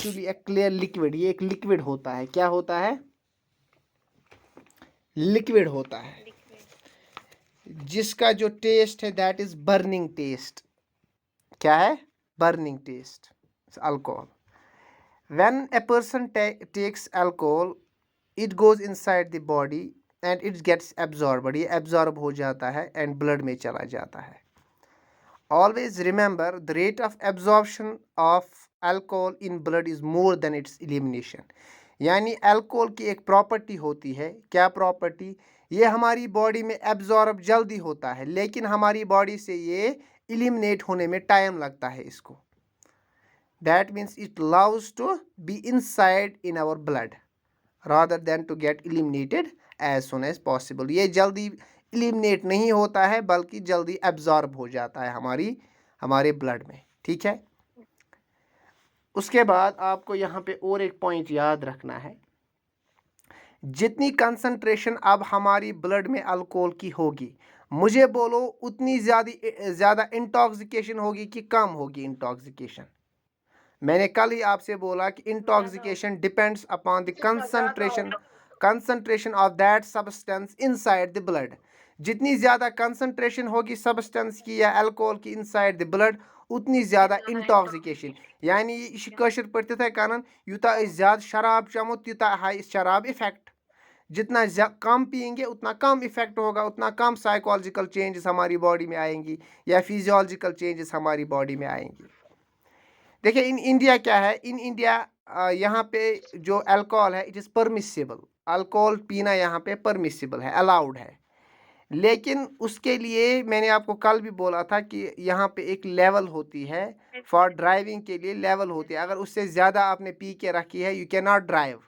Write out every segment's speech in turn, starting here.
Actually ए clear liquid, ये एक liquid होता है। क्या होता है? लिक्विड होता है, जिसका जो टेस्ट है दैट इज बर्निंग टेस्ट। क्या है? Burning test, alcohol. When a person takes alcohol, it goes inside the body and it gets absorbed, ये एब्जॉर्ब हो जाता है एंड ब्लड में चला जाता है। Always remember the rate of absorption of alcohol in blood is more than it's elimination. यानी alcohol की एक प्रॉपर्टी होती है। क्या प्रॉपर्टी? ये हमारी बॉडी में एब्जॉर्ब जल्दी होता है, लेकिन हमारी बॉडी से ये एलिमिनेट होने में टाइम लगता है इसको। That means it loves to be inside in our blood rather than to get eliminated as soon as possible। ये जल्दी eliminate नहीं होता है, बल्कि जल्दी absorb हो जाता है हमारे ब्लड में। ठीक है। उसके बाद आपको यहाँ पे और एक पॉइंट याद रखना है, जितनी कंसंट्रेशन अब हमारी ब्लड में अल्कोहल की होगी, मुझे बोलो उतनी ज़्यादा इंटॉक्सिकेशन होगी कि कम होगी इंटॉक्सिकेशन? मैंने कल ही आपसे बोला कि intoxication depends upon the concentration of that substance inside the blood. जितनी ज़्यादा कंसंट्रेशन होगी सब्सटेंस की या अल्कोहल की इनसाइड द ब्लड, उतनी ज़्यादा इंटॉक्सिकेशन। यानी यह कशर पे तिथे कर यूता ज़्यादा शराब चमो त्यूता हाई शराब इफेक्ट। जितना कम पियेंगे उतना कम इफेक्ट होगा, उतना कम साइकोलॉजिकल चेंजेस हमारी बॉडी में आएंगी या फिजियोलॉजिकल चेंजेस हमारी बॉडी में आएंगी। देखिए इन इंडिया क्या है, इन इंडिया यहाँ पे जो अल्कोहल है इट इज़ परमिसिबल। अल्कोहल पीना यहाँ पे परमिसिबल है, अलाउड है। लेकिन उसके लिए मैंने आपको कल भी बोला था कि यहाँ पे एक लेवल होती है, फॉर ड्राइविंग के लिए लेवल होती है। अगर उससे ज़्यादा आपने पी के रखी है यू कैन नॉट ड्राइव,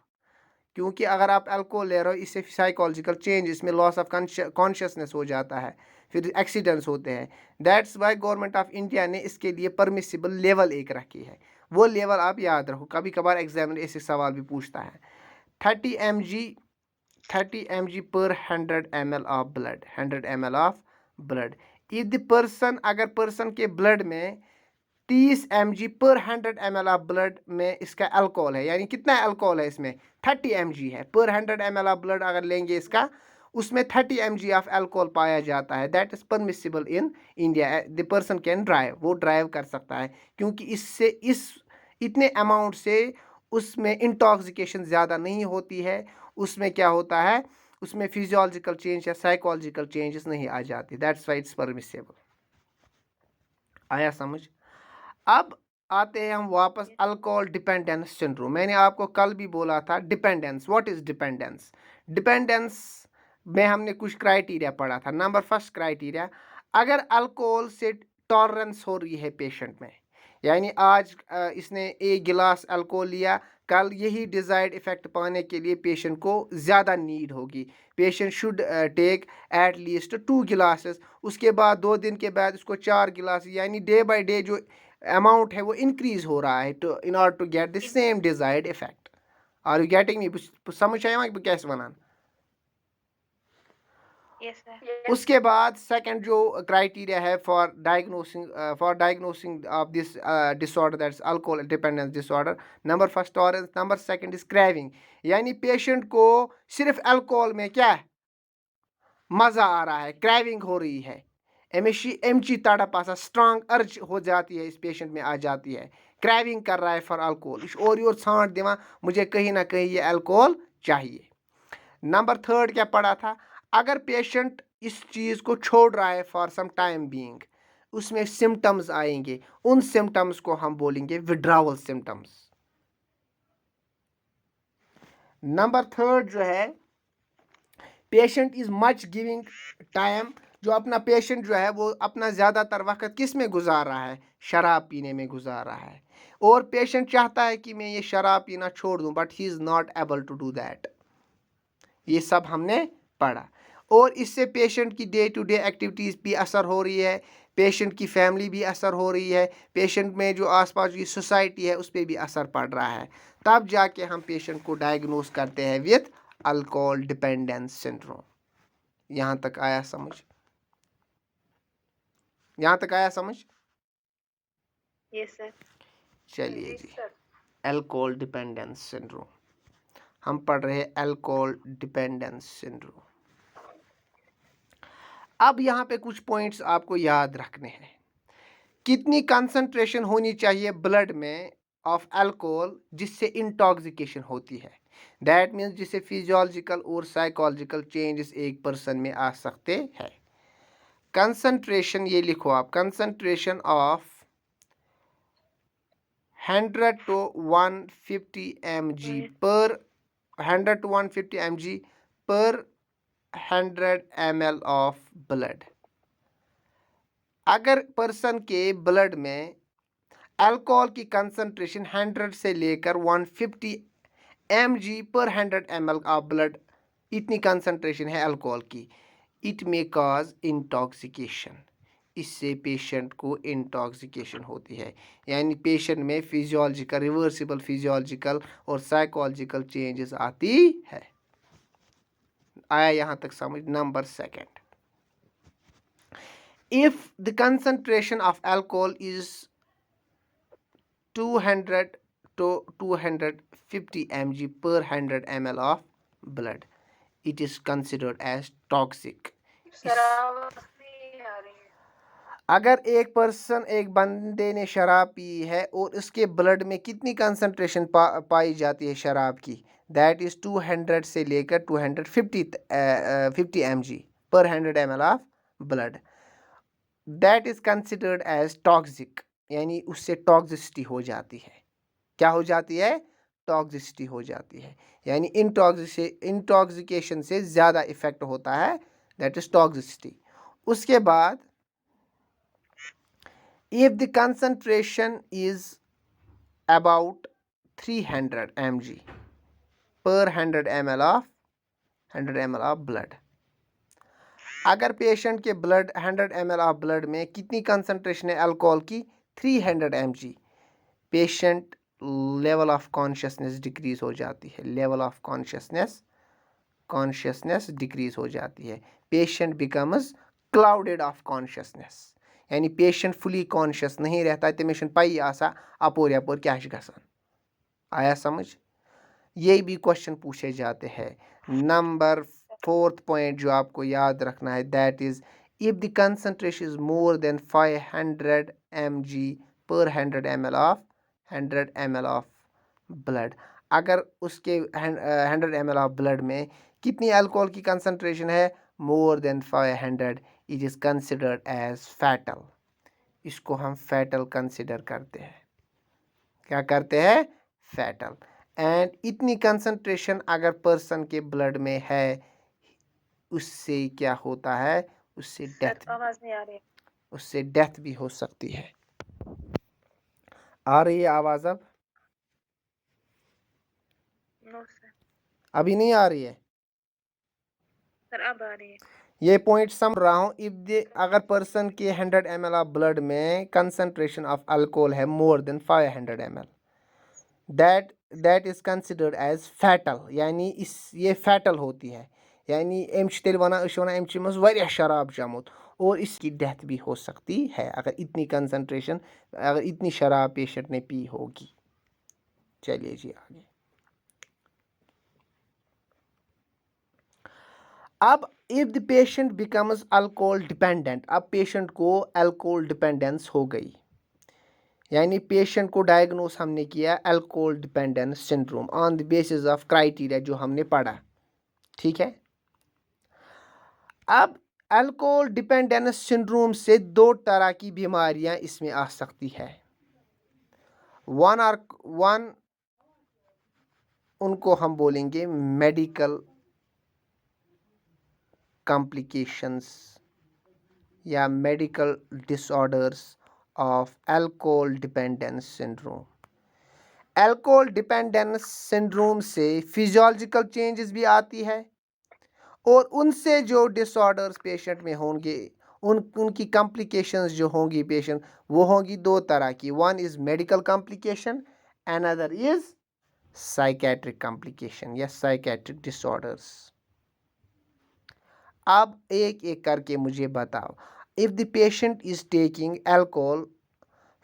क्योंकि अगर आप अल्कोहल ले रहे हो इससे साइकोलॉजिकल चेंज, इसमें लॉस ऑफ कॉन्शियसनेस हो जाता है, फिर एक्सीडेंट्स होते हैं। That's why government of India ने इसके लिए परमिसिबल लेवल एक रखी है। वो लेवल आप याद रखो, कभी कभार एग्जाम में ऐसे सवाल भी पूछता है। 30 mg पर 100 ml of blood, 100 ml of blood. If the person, अगर पर्सन के ब्लड में 30 mg पर 100 ml ऑफ ब्लड में इसका अल्कोहल है, यानी कितना अल्कोहल है इसमें? 30 mg है। पर 100 ml ऑफ ब्लड अगर लेंगे इसका, उसमें 30 mg ऑफ अल्कोहल पाया जाता है। That is permissible in India. The person can drive, वो ड्राइव कर सकता है, क्योंकि इससे इतने अमाउंट से उसमें इंटॉक्सिकेशन ज़्यादा नहीं होती है। उसमें क्या होता है, उसमें फिजियोलॉजिकल चेंज या साइकोलॉजिकल चेंजेस नहीं आ जाती। That's why it's permissible. आया समझ? अब आते हैं हम वापस अल्कोहल डिपेंडेंस सिंड्रोम। मैंने आपको कल भी बोला था dependence. What is dependence? Dependence में हमने कुछ क्राइटेरिया पढ़ा था। नंबर फर्स्ट क्राइटेरिया, अगर अल्कोहल से टॉलरेंस हो रही है पेशेंट में, यानी आज इसने एक गिलास अल्कोहल लिया, कल यही डिजायर्ड इफेक्ट पाने के लिए पेशेंट को ज़्यादा नीड होगी। Patient should take at least 2 glasses, उसके बाद 2 दिन के बाद उसको 4 गिलास, यानी डे बाय डे जो अमाउंट है वो इंक्रीज हो रहा है to in order to get the same desired effect. Are you getting me? समझ आया बह क्या वनान? उसके बाद सेकंड जो क्राइटेरिया है for diagnosing of this disorder, that's alcohol dependence disorder. Number first tolerance, number second is craving, यानी patient को सिर्फ अल्कोहल में क्या है, मज़ा आ रहा है, क्रेविंग हो रही है, एमची तड़प आसा स्ट्रांग अर्ज हो जाती है, इस पेशेंट में आ जाती है, क्रेविंग कर रहा है फॉर अल्कोहल, और योर छांट दिवा मुझे कहीं ना कहीं ये अल्कोहल चाहिए। नंबर थर्ड क्या पढ़ा था, अगर पेशेंट इस चीज़ को छोड़ रहा है फॉर सम टाइम बीइंग, उसमें सिम्टम्स आएंगे, उन सिम्टम्स को हम बोलेंगे विड्रावल सिम्टम्स। नंबर थर्ड जो है, patient is much giving time, जो अपना पेशेंट जो है वो अपना ज़्यादातर वक्त किस में गुजार रहा है, शराब पीने में गुजार रहा है, और पेशेंट चाहता है कि मैं ये शराब पीना छोड़ दूं, but he is not able to do that. ये सब हमने पढ़ा, और इससे पेशेंट की डे टू डे एक्टिविटीज़ भी असर हो रही है, पेशेंट की फैमिली भी असर हो रही है, पेशेंट में जो आसपास की सोसाइटी है उस पर भी असर पड़ रहा है। तब जाके हम पेशेंट को डायग्नोस करते हैं विथ अल्कोहल डिपेंडेंस सिंड्रोम। यहाँ तक आया समझ? यहाँ तक आया समझ? Yes sir. चलिए जी, अल्कोहल डिपेंडेंस सिंड्रोम, हम पढ़ रहे हैं अल्कोहल डिपेंडेंस सिंड्रोम। अब यहाँ पे कुछ पॉइंट्स आपको याद रखने हैं। कितनी कंसंट्रेशन होनी चाहिए ब्लड में ऑफ अल्कोहल जिससे इंटॉक्सिकेशन होती है, दैट मीन्स जिससे फिजियोलॉजिकल और साइकोलॉजिकल चेंजेस एक पर्सन में आ सकते हैं। कंसंट्रेशन ये लिखो आप, कंसंट्रेशन ऑफ 100 to 150 mg पर 100 to 150 mg पर 100 ml ऑफ ब्लड। अगर पर्सन के ब्लड में अल्कोहल की कंसंट्रेशन 100 से लेकर 150 mg पर 100 ml ऑफ ब्लड, इतनी कंसंट्रेशन है अल्कोहल की, इट मे कॉज इंटॉक्सिकेशन, इससे पेशेंट को इंटॉक्सिकेशन होती है, यानी पेशेंट में फिजियोलॉजिकल, रिवर्सिबल फिजियोलॉजिकल और साइकोलॉजिकल चेंजेस आती है। आया यहाँ तक समझ? Number second, if the concentration of alcohol is 200 to 250 mg per 100 ml of blood, it is considered as toxic. अगर एक पर्सन, एक बंदे ने शराब पी है और उसके ब्लड में कितनी कंसंट्रेशन पाई जाती है शराब की, दैट इज 200 से लेकर 250 mg पर 100 ml of blood, that is considered as toxic, यानी उससे टॉक्सिसिटी हो जाती है। क्या हो जाती है? टॉक्सिसिटी हो जाती है, यानी इंटॉक्सिकेशन से ज़्यादा इफेक्ट होता है, दैट इज टॉक्सिसिटी। उसके बाद if the concentration is about 300 mg per 100 ml of blood, अगर पेशेंट के ब्लड 100 ml ऑफ ब्लड में कितनी कंसंट्रेशन है अल्कोहल की? 300 mg, patient level of consciousness decrease हो जाती है, लेवल ऑफ कॉन्शियसनेस डिक्रीज हो जाती है, patient becomes clouded of consciousness, यानी पेशेंट फुली कॉन्शियस नहीं रहता, तमिस पई आसा अपोर यपोर क्या गसान। आया समझ? ये भी क्वेश्चन पूछे जाते हैं। नंबर फोर्थ पॉइंट जो आपको याद रखना है, that is if the concentration is more than 500 mg पर 100 ml ऑफ ब्लड, अगर उसके 100 ml ऑफ ब्लड में कितनी अल्कोहल की कंसंट्रेशन है? More than 500, it is considered as fatal, इसको हम फैटल कंसिडर करते हैं। क्या करते हैं? फैटल। एंड इतनी कंसंट्रेशन अगर पर्सन के ब्लड में है, उससे क्या होता है? उससे डेथ, आवाज नहीं आ रही, उससे डेथ भी हो सकती है। आ रही है आवाज अब? नो सर, अभी नहीं आ रही है सर अब आ रही है। ये पॉइंट समझ रहा हूँ। इफ अगर पर्सन के 100 ml ऑफ ब्लड में कंसंट्रेशन ऑफ अल्कोहल है more than 500 ml, that is considered as fatal, यानी ये फैटल होती है, यानी तेल वना शराब चमुत और इसकी डेथ भी हो सकती है अगर इतनी कंसंट्रेशन, अगर इतनी शराब पेशेंट ने पी होगी। चलिए जी आगे। अब if the patient becomes alcohol dependent, अब पेशेंट को अल्कोहल डिपेंडेंस हो गई, यानी पेशेंट को डायग्नोस हमने किया alcohol dependence syndrome on the basis of criteria जो हमने पढ़ा, ठीक है। अब अल्कोहल डिपेंडेंस सिंड्रोम से दो तरह की बीमारियां इसमें आ सकती है। वन उनको हम बोलेंगे मेडिकल कॉम्प्लिकेशंस या medical disorders of alcohol dependence syndrome. Alcohol dependence syndrome से फिजियोलॉजिकल चेंजेस भी आती है और उनसे जो डिसऑर्डर्स पेशेंट में होंगे, उनकी कॉम्प्लिकेशंस जो होंगी पेशेंट, वो होंगी दो तरह की। One is medical complication, another is psychiatric complication या साइकेट्रिक डिसऑर्डर्स। अब एक एक करके मुझे बताओ, if the patient is taking alcohol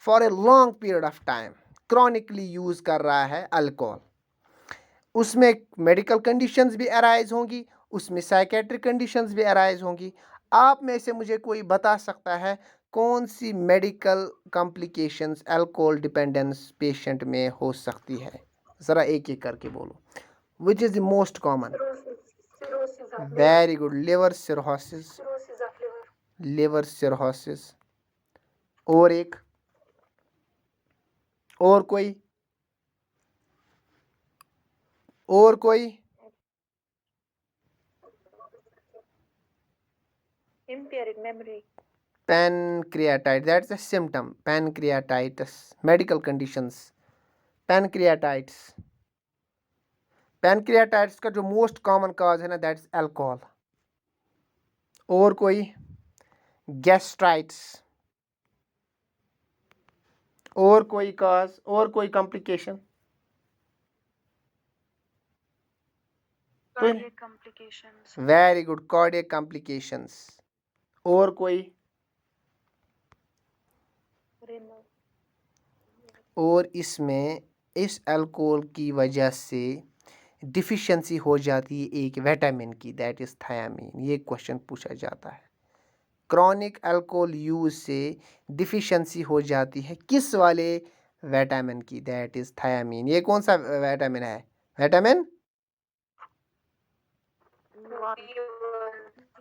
for a long period of time, chronically use कर रहा है अल्कोहल, उसमें मेडिकल कंडीशंस भी अराइज होंगी, उसमें साइकेट्रिक कंडीशंस भी अराइज होंगी। आप में से मुझे कोई बता सकता है कौन सी medical complications alcohol dependence patient में हो सकती है? ज़रा एक एक करके बोलो। Which is the most common? Very good, liver cirrhosis, liver cirrhosis. और एक, और कोई, और कोई? impaired memory, Pancreatitis, that's a symptom. Pancreatitis, medical conditions. Pancreatitis, pancreatitis का जो मोस्ट कॉमन काज है ना, दैट्स अल्कोहल। और कोई? गैस्ट्राइटिस। और कोई काज, और कोई complication? cardiac complications, very good, cardiac complications. और कोई? renal, और इसमें इस अल्कोहल की वजह से डिफिशिएंसी हो जाती है एक विटामिन की, दैट इज थायामीन। ये क्वेश्चन पूछा जाता है, क्रॉनिक अल्कोहल यूज से डिफिशिएंसी हो जाती है किस वाले विटामिन की? That is thiamine. ये कौन सा विटामिन है? Vitamin,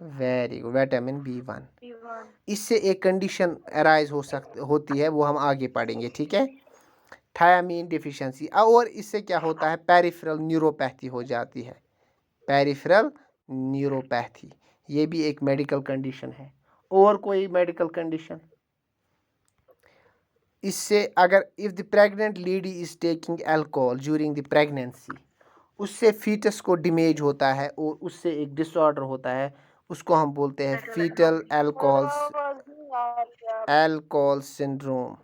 very good, vitamin B1। B1, इससे एक कंडीशन अराइज होती है, वो हम आगे पढ़ेंगे, ठीक है? Thiamine deficiency. और इससे क्या होता है? पेरिफेरल न्यूरोपैथी हो जाती है, पेरिफेरल न्यूरोपैथी। ये भी एक मेडिकल कंडीशन है। और कोई मेडिकल कंडीशन? इससे अगर if the pregnant lady is taking alcohol during the pregnancy, उससे फीटस को डैमेज होता है और उससे एक डिसऑर्डर होता है, उसको हम बोलते हैं foetal alcohol syndrome.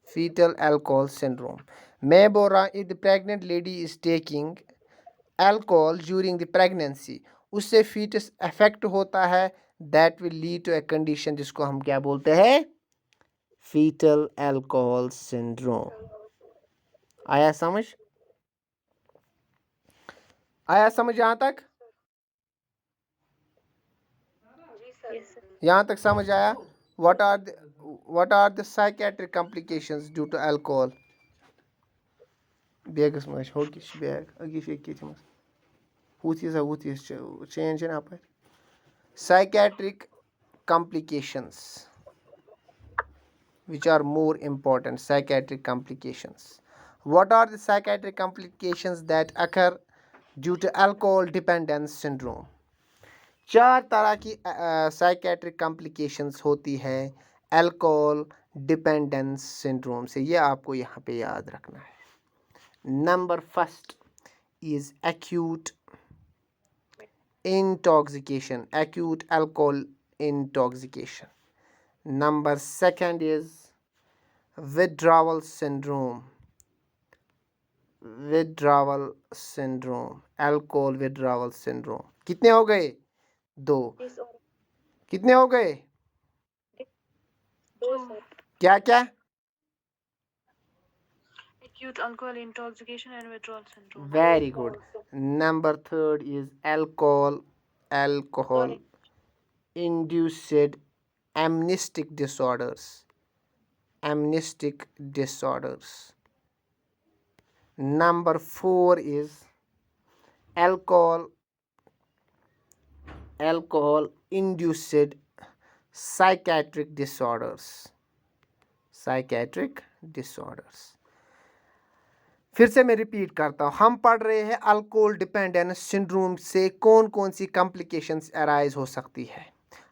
Foetal alcohol syndrome. मैं बोल रहा if the pregnant lady is taking alcohol during the pregnancy, उससे फीटस अफेक्ट होता है, that will lead to a condition जिसको हम क्या बोलते हैं? Foetal alcohol syndrome. आया समझ? आया समझ यहाँ तक? yes sir, यहाँ तक समझ आया? what are the psychiatric complications due to alcohol? Bags मज हो किस बेग अगी से किस मज हुतीस चेंज है आप psychiatric complications which are more important. Psychiatric complications, what are the psychiatric complications that occur due to alcohol dependence syndrome? 4 तरह की साइकेट्रिक कॉम्प्लिकेशंस होती है अल्कोहल डिपेंडेंस सिंड्रोम से, ये आपको यहाँ पे याद रखना है। Number first is acute intoxication, acute alcohol intoxication. Number second is withdrawal syndrome, withdrawal syndrome, alcohol withdrawal syndrome. कितने हो गए? 2। disorder, कितने हो गए? 2 sir, क्या क्या? acute alcohol intoxication and withdrawal syndrome, very good. Number third is alcohol induced amnestic disorders, amnestic disorders. Number 4 is alcohol induced psychiatric disorders, psychiatric disorders. फिर से मैं रिपीट करता हूँ, हम पढ़ रहे हैं अल्कोहल डिपेंडेंस सिंड्रोम से कौन कौन सी कॉम्प्लिकेशंस अराइज हो सकती है।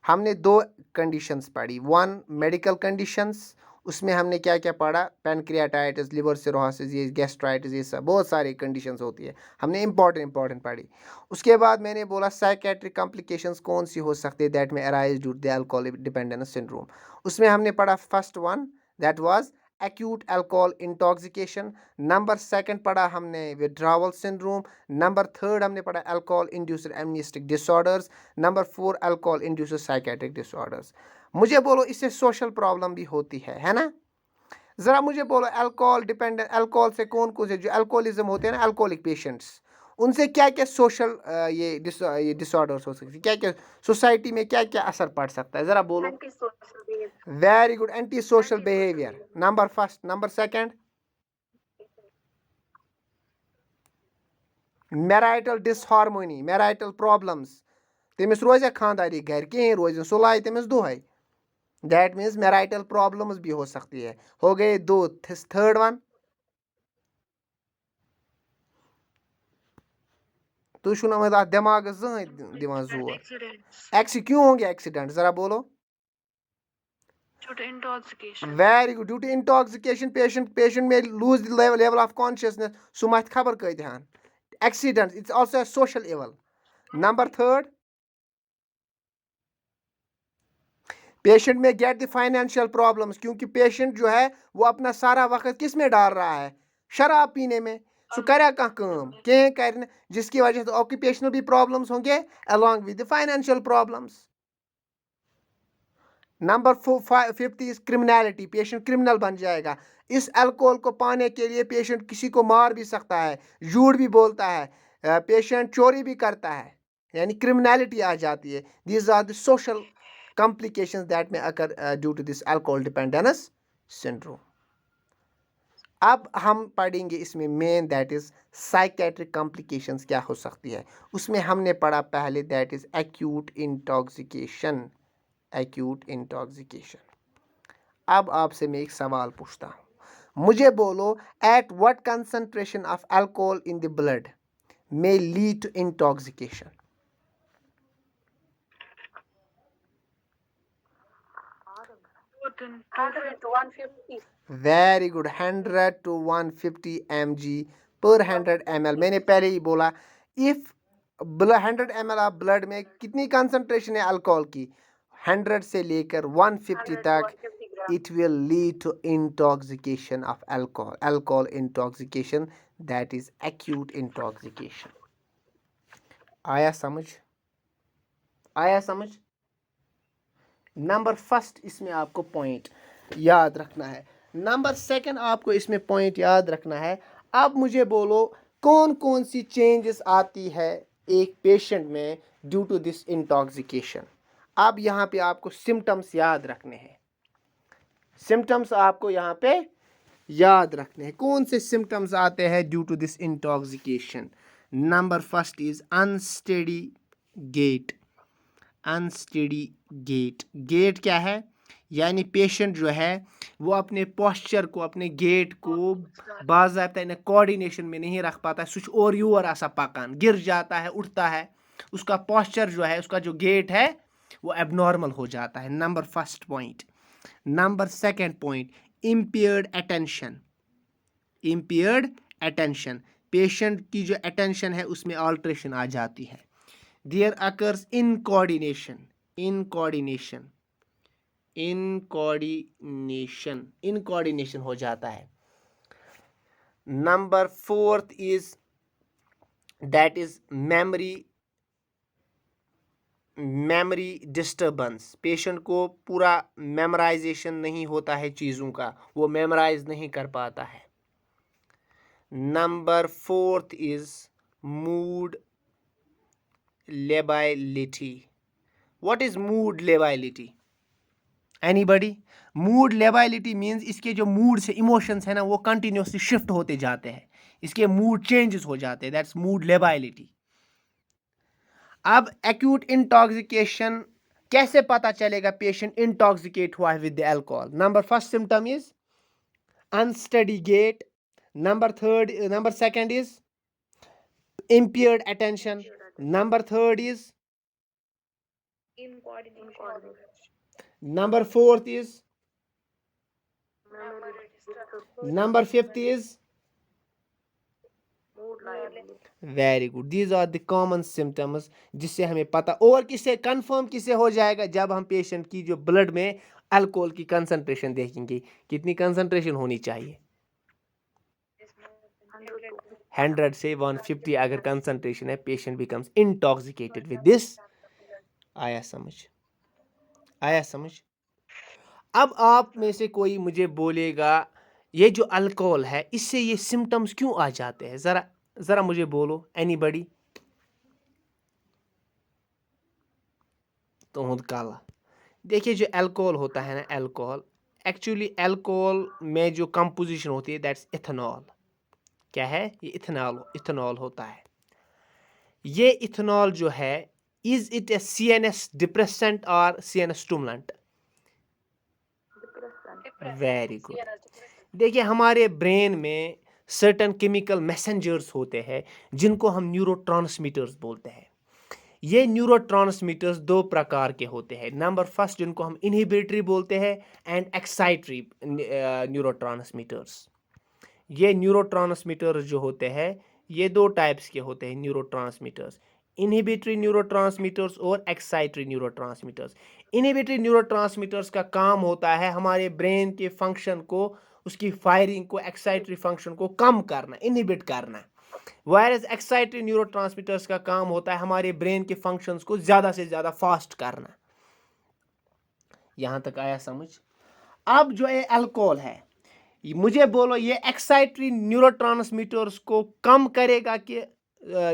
हमने 2 कंडीशंस पढ़ी, 1 मेडिकल कंडीशंस, उसमें हमने क्या क्या पढ़ा? पैनक्रियाटाइटिस, लिवर सिरोसिस, ये गैस्ट्राइटिस, ये सब बहुत सारी कंडीशंस होती है, हमने इंपॉर्टेंट पढ़ी। उसके बाद मैंने बोला साइकेट्रिक कॉम्प्लिकेशंस कौन सी हो सकती है दैट में arise due to the alcohol dependence syndrome. उसमें हमने पढ़ा first one, that was acute alcohol intoxication. Number second पढ़ा हमने विड्रॉवल सिंड्रोम। नंबर थर्ड हमने पढ़ा alcohol induced amnestic disorders. Number 4 alcohol induced psychiatric disorders. मुझे बोलो इससे सोशल प्रॉब्लम भी होती है ना? ज़रा मुझे बोलो, अल्कोहल डिपेंडेंट, अल्कोहल से कौन कौन से जो अल्कोहलिज्म होते हैं ना, अल्कोहलिक पेशेंट्स, उनसे क्या क्या सोशल ये डिसऑर्डर्स हो सकते हैं, क्या क्या सोसाइटी में क्या क्या असर पड़ सकता है, ज़रा बोलो। Very good, anti social behaviour, number first. Number second, marital disharmony, marital problems, तमिस रोज़ खानदारी घर कहीं रोज सुलाय तमिस दुहै, दैट मीन्स मैरिटल प्रॉब्लम्स भी हो सकती है। हो गए दो। थर्ड वन, तुम छो ना दिमाग दिवान जोर। Accidents. क्यों होंगे एक्सीडेंट, जरा बोलो। Due to intoxication. Very good, due to intoxication patient में lose level of consciousness, so मत खबर कतिहान accident, it's also a social evil. Number third, patient में गेट द फाइनेंशियल प्रॉब्लम्स, क्योंकि पेशेंट जो है वो अपना सारा वक्त किस में डाल रहा है, शराब पीने में। सो करा कह कर, जिसकी वजह से ऑक्यूपेशनल भी प्रॉब्लम्स होंगे along with the financial problems. Number fifth is criminality, patient criminal बन जाएगा। इस अल्कोहल को पाने के लिए पेशेंट किसी को मार भी सकता है, झूठ भी बोलता है, पेशेंट चोरी भी करता है, यानी क्रिमिनलिटी आ जाती है। These are the social complications that may occur due to this alcohol dependence syndrome. अब हम पढ़ेंगे इसमें main, that is psychiatric complications क्या हो सकती है। उसमें हमने पढ़ा पहले, that is acute intoxication, acute intoxication. अब आपसे मैं एक सवाल पूछता हूँ, मुझे बोलो, at what concentration of alcohol in the blood may lead to intoxication? More than 100 to 150. Very good, 100 to 150 mg पर 100 ml। मैंने पहले ही बोला, इफ 100 ml ऑफ ब्लड में कितनी कंसंट्रेशन है अल्कोहल की, 100 से लेकर 150 तक, it will lead to intoxication of alcohol intoxication, that is acute intoxication। आया समझ, आया समझ। नंबर फर्स्ट इसमें आपको पॉइंट याद रखना है। नंबर सेकंड आपको इसमें पॉइंट याद रखना है। अब मुझे बोलो, कौन कौन सी चेंजेस आती है एक पेशेंट में ड्यू टू दिस इंटॉक्सिकेशन। अब यहाँ पे आपको सिम्टम्स याद रखने हैं, सिम्टम्स आपको यहाँ पे याद रखने हैं। कौन से सिम्टम्स आते हैं due to this intoxication. Number first is unsteady gait, unsteady gait. Gait क्या है, यानी पेशेंट जो है वो अपने पोस्चर को, अपने गेट को बाज़ाब्ता कोऑर्डिनेशन में नहीं रख पाता, सुच और यूर आसा पकान, गिर जाता है, उठता है, उसका पोस्चर जो है, उसका जो गेट है वो एबनॉर्मल हो जाता है। Number first point. Number second point, impaired attention, impaired attention, patient की जो अटेंशन है उसमें ऑल्ट्रेशन आ जाती है। There occurs incoordination, incoordination, incoordination, incoordination हो जाता है। Number fourth is, that is memory disturbance, patient को पूरा मेमोराइजेशन नहीं होता है चीज़ों का, वो मेमोराइज नहीं कर पाता है। Number fourth is mood lability. What is mood lability? Anybody? Mood lability means इसके जो मूड से इमोशंस है ना वो कंटिन्यूसली शिफ्ट होते जाते हैं, इसके मूड चेंजेस हो जाते हैं, दैट्स मूड लेबाइलिटी। अब एक्यूट इंटॉक्सिकेशन कैसे पता चलेगा पेशेंट इंटॉक्सिकेट हुआ है with the alcohol. Number first symptom is unsteady gait, number second is impaired attention, number third is, Incoordination. number fourth is, Memory disturbance. number fifth is, Mood liability. Very good, these are the common symptoms जिससे हमें पता, और किसे confirm किसे हो जाएगा, जब हम पेशेंट की जो ब्लड में अल्कोहल की कंसंट्रेशन देखेंगे, कितनी कंसंट्रेशन होनी चाहिए, 100 से 150 अगर कंसंट्रेशन है, patient becomes intoxicated with this. आया समझ, आया समझ। अब आप में से कोई मुझे बोलेगा ये जो अल्कोहल है इससे ये सिम्टम्स क्यों आ जाते हैं? ज़रा ज़रा मुझे बोलो, एनीबडी? तुहद काला। देखिए जो अल्कोहल होता है ना, अल्कोहल एक्चुअली अल्कोहल में जो कंपोजिशन होती है दैट्स इथेनॉल। क्या है ये? इथेनॉल, इथेनॉल होता है। ये इथेनॉल जो है, is it A CNS depressant और CNS स्टिमुलेंट? Very good. देखिए हमारे ब्रेन में सर्टन केमिकल मैसेंजर्स होते हैं जिनको हम न्यूरोट्रांसमीटर्स बोलते हैं। ये न्यूरोट्रांसमीटर्स दो प्रकार के होते हैं। नंबर फर्स्ट जिनको हम इनहिबिटरी बोलते हैं एंड एक्साइटरी न्यूरोट्रांसमीटर्स। ये न्यूरोट्रांसमीटर्स जो होते हैं ये दो टाइप्स के होते हैं न्यूरोट्रांसमीटर्स, इनहिबिटरी न्यूरोट्रांसमीटर्स और एक्साइटरी न्यूरोट्रांसमीटर्स। इनहिबिटरी न्यूरोट्रांसमीटर्स का काम होता है हमारे ब्रेन के फंक्शन को, उसकी फायरिंग को, एक्साइटरी फंक्शन को कम करना, इनहिबिट करना। वायरस एक्साइटरी न्यूरोट्रांसमीटर्स का काम होता है हमारे ब्रेन के फंक्शंस को ज़्यादा से ज़्यादा फास्ट करना। यहाँ तक आया समझ? अब जो ये अल्कोहल है, मुझे बोलो ये एक्साइटरी न्यूरोट्रांसमीटर्स को कम करेगा कि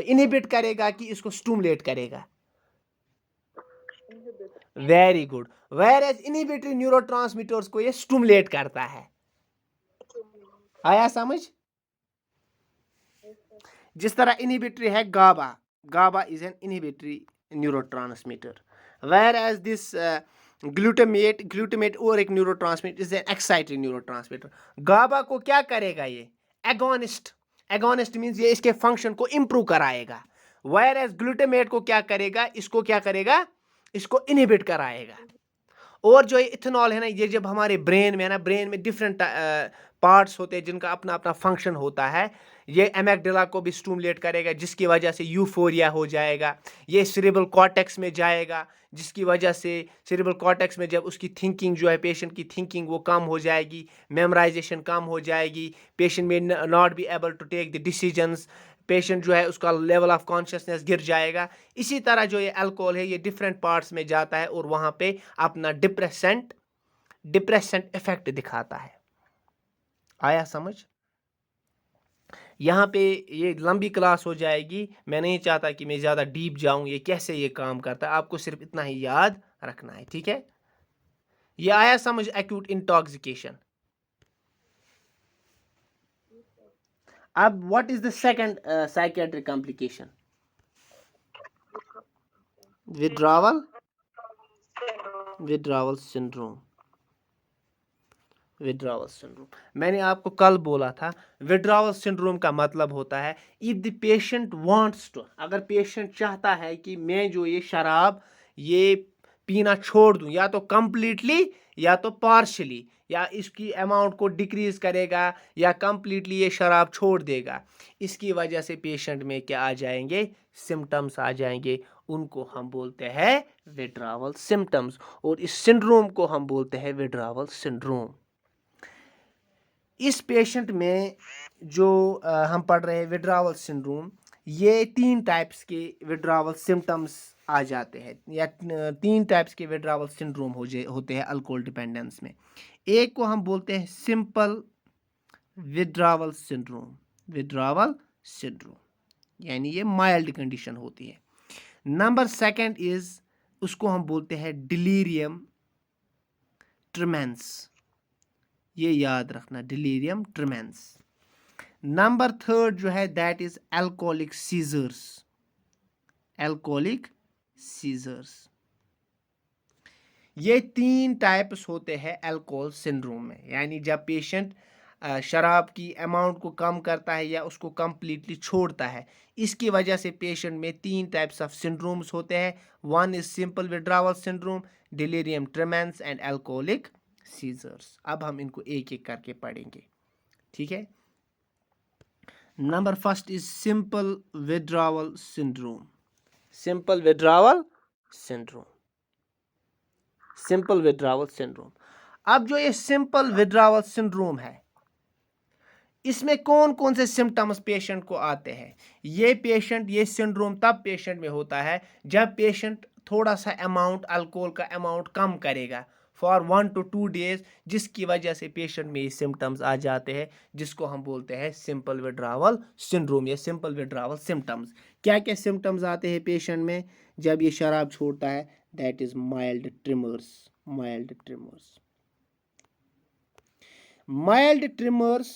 इनहिबिट करेगा कि इसको स्टिमुलेट करेगा? Very good. Whereas inhibitory neurotransmitters को ये स्टिमुलेट करता है। आया समझ? जिस तरह इनहिबिटरी है GABA, GABA is an inhibitory neurotransmitter, whereas this glutamate और एक neurotransmitter is an excitatory neurotransmitter. GABA को क्या करेगा ये? एगोनिस्ट। एगोनिस्ट मींस ये इसके फंक्शन को इंप्रूव कराएगा। whereas ग्लूटामेट को क्या करेगा? इसको क्या करेगा? इसको इनहिबिट कराएगा। और जो ये इथेनॉल है ना, ये जब हमारे ब्रेन में है ना, ब्रेन में डिफरेंट पार्ट्स होते हैं जिनका अपना अपना फंक्शन होता है। ये एमेगडाला को भी स्टिमुलेट करेगा जिसकी वजह से यूफोरिया हो जाएगा। ये सेरेब्रल कॉर्टेक्स में जाएगा जिसकी वजह से सेरेब्रल कॉर्टेक्स में जब उसकी थिंकिंग जो है, पेशेंट की थिंकिंग वो कम हो जाएगी, मेमोराइजेशन कम हो जाएगी, patient may not be able to take the decisions, patient जो है उसका लेवल ऑफ कॉन्शियसनेस गिर जाएगा। इसी तरह जो ये अल्कोहल है ये डिफरेंट पार्ट्स में जाता है और वहाँ पे अपना डिप्रेसेंट इफेक्ट दिखाता है। आया समझ? यहाँ पे ये लंबी क्लास हो जाएगी, मैं नहीं चाहता कि मैं ज़्यादा डीप जाऊँ ये कैसे ये काम करता है, आपको सिर्फ इतना ही याद रखना है, ठीक है? ये आया समझ एक्यूट इंटॉक्सिकेशन? अब what is the second psychiatric complication? Withdrawal syndrome. Withdrawal syndrome मैंने आपको कल बोला था, विड्रॉवल सिंड्रोम का मतलब होता है if the patient wants to, अगर पेशेंट चाहता है कि मैं जो ये शराब ये पीना छोड़ दूं, या तो कंप्लीटली या तो पार्शली, या इसकी अमाउंट को डिक्रीज करेगा या कंप्लीटली ये शराब छोड़ देगा, इसकी वजह से पेशेंट में क्या आ जाएंगे? सिम्टम्स आ जाएंगे। उनको हम बोलते हैं विड्रॉवल सिम्टम्स, और इस सिंड्रोम को हम बोलते हैं विड्रॉवल सिंड्रोम। इस पेशेंट में जो हम पढ़ रहे हैं विड्रॉवल सिंड्रोम, ये 3 टाइप्स के विड्रॉवल सिम्टम्स आ जाते हैं, या 3 टाइप्स के विड्रॉवल सिंड्रोम होते हैं अल्कोहल डिपेंडेंस में। एक को हम बोलते हैं सिंपल विड्रॉवल सिंड्रोम, यानी ये माइल्ड कंडीशन होती है। नंबर सेकंड इज, उसको हम बोलते हैं डिलीरियम ट्रेमेंस, ये याद रखना, डिलीरियम ट्रेमेंस। नंबर थर्ड जो है दैट इज अल्कोहलिक सीजर्स। ये 3 टाइप्स होते हैं अल्कोहल सिंड्रोम में, यानी जब पेशेंट शराब की अमाउंट को कम करता है या उसको कंप्लीटली छोड़ता है, इसकी वजह से पेशेंट में 3 टाइप्स ऑफ सिंड्रोम्स होते हैं। One is simple withdrawal syndrome, delirium tremens and alcoholic seizures. अब हम इनको एक एक करके पढ़ेंगे, ठीक है? Number first is simple withdrawal syndrome. अब जो ये सिंपल विड्रॉवल सिंड्रोम है, इसमें कौन कौन से सिम्टम्स पेशेंट को आते हैं? ये सिंड्रोम तब पेशेंट में होता है जब पेशेंट थोड़ा सा अमाउंट, अल्कोहल का अमाउंट कम करेगा। फॉर 1 to 2 days, जिसकी वजह से पेशेंट में ये सिम्टम्स आ जाते हैं, जिसको हम बोलते हैं सिंपल विड्रावल सिंड्रोम या सिंपल विड्रावल सिम्टम्स। क्या क्या सिम्टम्स आते हैं पेशेंट में जब ये शराब छोड़ता है? That is mild tremors. Mild tremors, mild tremors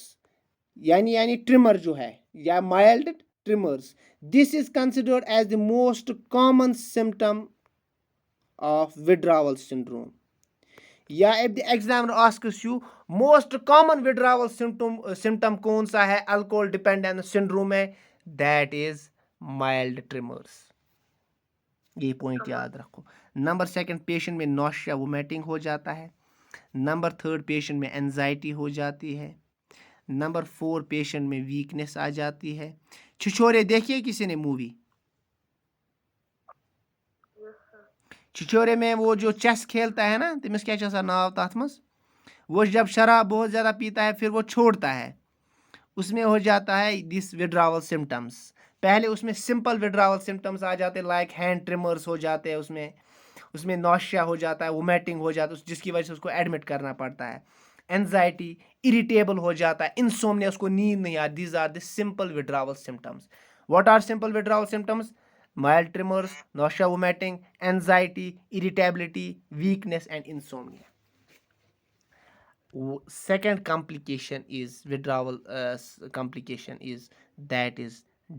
यानी ट्रिमर जो है या mild tremors, this is considered as the most common symptom of withdrawal syndrome. Yeah, if the examiner asks you most common withdrawal symptom कौन सा है alcohol dependence syndrome में, that is mild tremors। ये point याद रखो। Number 2 patient में nausea vomiting हो जाता है। नंबर 3 पेशेंट में एंजाइटी हो जाती है। नंबर 4 पेशेंट में वीकनेस आ जाती है। छिछोरे देखिए किसी ने मूवी, छिछोरे में वो जो चेस खेलता है ना, तमिस क्या नाव तथ मज, वो जब शराब बहुत ज़्यादा पीता है फिर वो छोड़ता है, उसमें हो जाता है दिस विड्रावल सिम्टम्स। पहले उसमें सिंपल विड्रावल सिम्टम्स आ जाते हैं, लाइक हैंड ट्रिमर्स हो जाते हैं, उसमें नौशिया हो जाता है, वोमिटिंग हो जाता है, जिसकी वजह से उसको एडमिट करना पड़ता है। एंजाइटी, इरिटेबल हो जाता है, इंसोम्निया, उसको नींद नहीं आती। These are the simple withdrawal symptoms. What are simple withdrawal symptoms? mild tremors, nausea, vomiting, anxiety, irritability, weakness and insomnia. Second complication is withdrawal complication is that is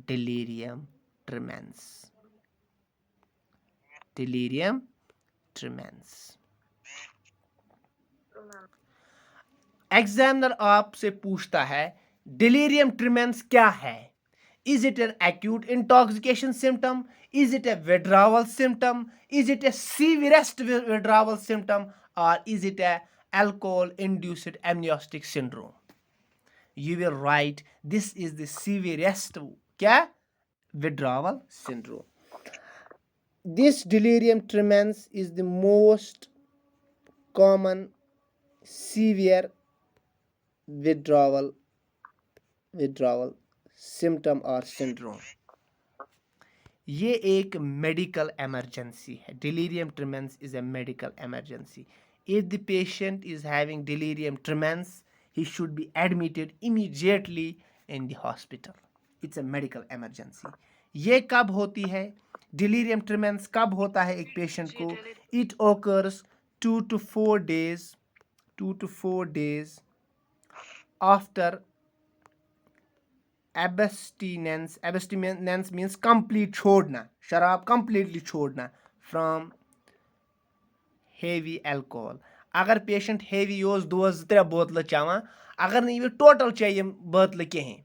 delirium tremens. Delirium tremens. Examiner आपसे पूछता है delirium ट्रिमेंस क्या है? Is it an acute intoxication symptom? Is it a withdrawal symptom? Is it a severest withdrawal symptom? Or is it a alcohol-induced amniotic syndrome? You will write this is the severest क्या? Withdrawal syndrome. This delirium tremens is the most common severe withdrawal symptom और syndrome. ये एक medical emergency है। Delirium tremens is a medical emergency. If the patient is having delirium tremens, he should be admitted immediately in the hospital. It's a medical emergency. ये कब होती है? Delirium tremens कब होता है एक पेशेंट को? It occurs 2 to 4 days after abstinence means complete छोड़ना, शराब completely छोड़ना from heavy alcohol। अगर पेशेंट हेवी योज 2-3 बोतल चवान, अगर नहीं ये टोटल चाहिए बोतल कहें,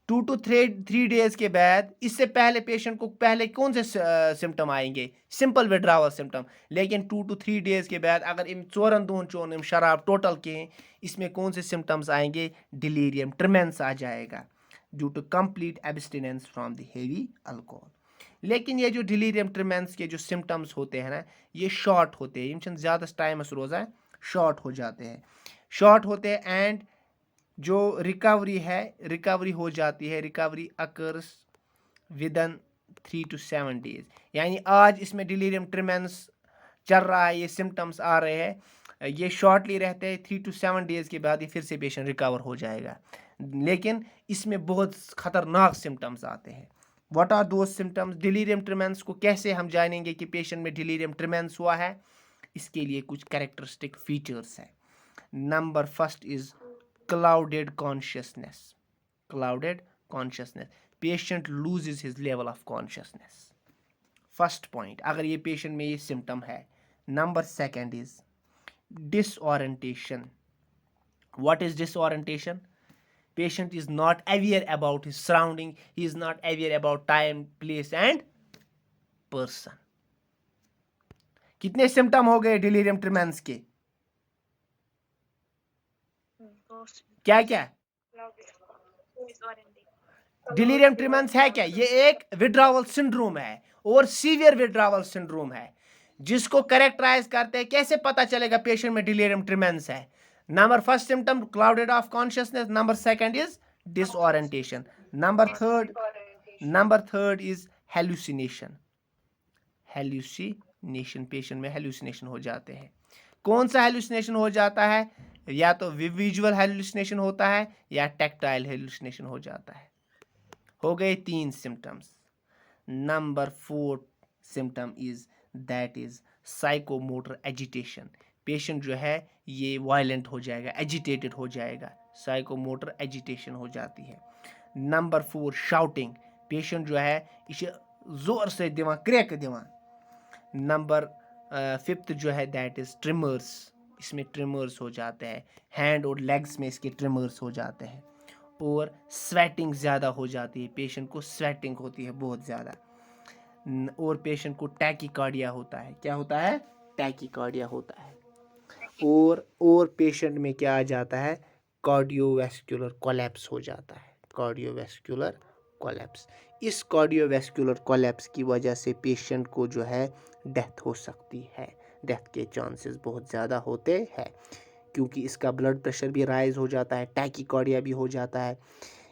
2 to 3 days के बाद, इससे पहले पेशेंट को पहले कौन से सिम्टम आएंगे? Simple withdrawal symptom. लेकिन 2 to 3 days के बाद अगर इन 4 दोन चोन इन शराब टोटल कहें, इसमें कौन से सिम्टम्स आएंगे? डिलीरियम ट्रिमेंस आ जाएगा due to complete abstinence from the heavy alcohol. लेकिन ये जो डिलीरियम ट्रिमेंस के जो सिम्टम्स होते हैं ना, ये शॉर्ट होते हैं, इन ज़्यादा टाइमस रोज़ा शॉर्ट हो जाते हैं एंड जो रिकवरी हो जाती है, recovery occurs within 3 to 7 days। यानी आज इसमें डिलीरियम ट्रिमेंस चल रहा है, ये सिम्टम्स आ रहे हैं, ये शॉर्टली रहते हैं, 3 to 7 days के बाद ये फिर से पेशेंट रिकवर हो जाएगा। लेकिन इसमें बहुत ख़तरनाक सिम्टम्स आते हैं। What are those symptoms? Delirium tremens को कैसे हम जानेंगे कि पेशेंट में डिलीरियम ट्रिमेंस हुआ है? इसके लिए कुछ कैरेक्टरिस्टिक फीचर्स है। Number 1 is clouded consciousness. Patient loses his level of consciousness. First point, अगर ये पेशेंट में ये सिम्टम है। Number 2 is disorientation. What is disorientation? Patient is not aware about his surrounding, he is not aware about time, place and person। कितने symptom हो गए delirium ट्रिमेंस के? क्या क्या? डिलीरियम ट्रिमेंस है क्या? ये एक विड्रावल सिंड्रोम है और सीवियर विड्रावल सिंड्रोम है, जिसको कैरेक्टराइज करते हैं। कैसे पता चलेगा पेशेंट में डिलीरियम ट्रिमेंस है? Number 1 symptom clouded of consciousness. Number 2 is disorientation. Number 3 is hallucination। Patient में hallucination हो जाते हैं। कौन सा हेलुसिनेशन हो जाता है? या तो विजुअल हेलुसिनेशन होता है या टैक्टाइल हेलुसिनेशन हो जाता है। हो गए 3 symptoms. Number 4 symptom that is psychomotor agitation. Patient जो है ये वायलेंट हो जाएगा, एजिटेटेड हो जाएगा, साइकोमोटर एजिटेशन हो जाती है। Number 4 shouting. पेशेंट जो है इसे जोर से दिवान क्रैक दिवान। नंबर 5 जो है दैट इज ट्रिमर्स। इसमें ट्रिमर्स हो जाते हैं, हैंड और लेग्स में इसके ट्रिमर्स हो जाते हैं। और स्वेटिंग ज़्यादा हो जाती है, पेशेंट को स्वेटिंग होती है बहुत ज़्यादा। और पेशेंट को टैकीकार्डिया होता है। क्या होता है? टैकीकार्डिया होता है। और पेशेंट में क्या आ जाता है? कार्डियोवैस्कुलर कोलैप्स हो जाता है। Cardiovascular collapse. इस कार्डियोवैस्कुलर कोलैप्स की वजह से पेशेंट को जो है डेथ हो सकती है। डेथ के चांसेस बहुत ज़्यादा होते हैं, क्योंकि इसका ब्लड प्रेशर भी राइज हो जाता है, टैकीकार्डिया भी हो जाता है,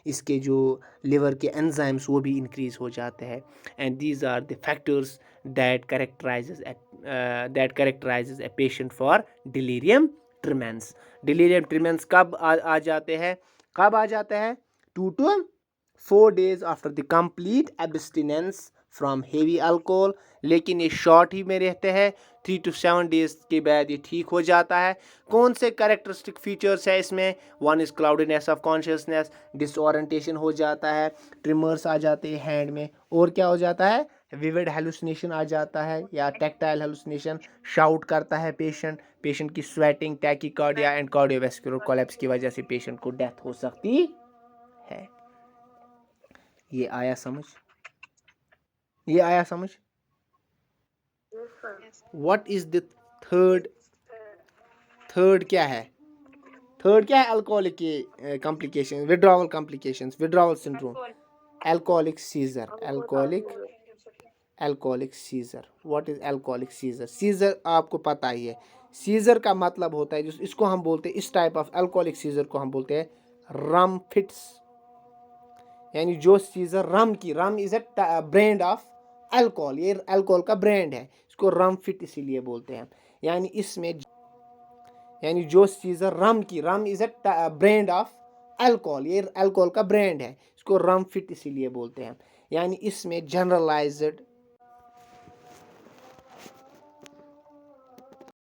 इसके जो लिवर के एंजाइम्स वो भी इंक्रीज हो जाते हैं। And these are the factors that characterises a patient for delirium tremens. Delirium tremens कब आ जाते हैं? कब आ जाता है? 2 to 4 days after the complete abstinence from heavy alcohol. लेकिन ये शॉर्ट ही में रहते हैं, 3 to 7 days के बाद ये ठीक हो जाता है। कौन से कैरेक्टरिस्टिक फीचर्स है इसमें? 1 is cloudiness of consciousness, disorientation हो जाता है, ट्रिमर्स आ जाते हैं हैंड में, और क्या हो जाता है? विविड हेलुसिनेशन आ जाता है या टैक्टाइल हेलुसिनेशन, शाउट करता है पेशेंट, पेशेंट की sweating, tachycardia and cardiovascular collapse की वजह से पेशेंट को डेथ हो सकती है। ये आया समझ? ये आया समझ? व्हाट इज द थर्ड क्या है? थर्ड क्या है? अल्कोहलिक के complication, withdrawal complications, withdrawal syndrome, alcoholic seizure, alcoholic seizure. What is alcoholic seizure? Seizure आपको पता ही है, सीजर का मतलब होता है इसको हम बोलते हैं, इस टाइप ऑफ अल्कोहलिक सीजर को हम बोलते हैं रम फिट्स। यानी जो seizure rum is a brand of alcohol, ये अल्कोहल का ब्रांड है, इसको रम फिट इसीलिए बोलते हैं। यानी जो seizure rum is a brand of alcohol, ये अल्कोहल का ब्रांड है, इसको रम फिट इसीलिए बोलते हैं। यानी इसमें जनरलाइज्ड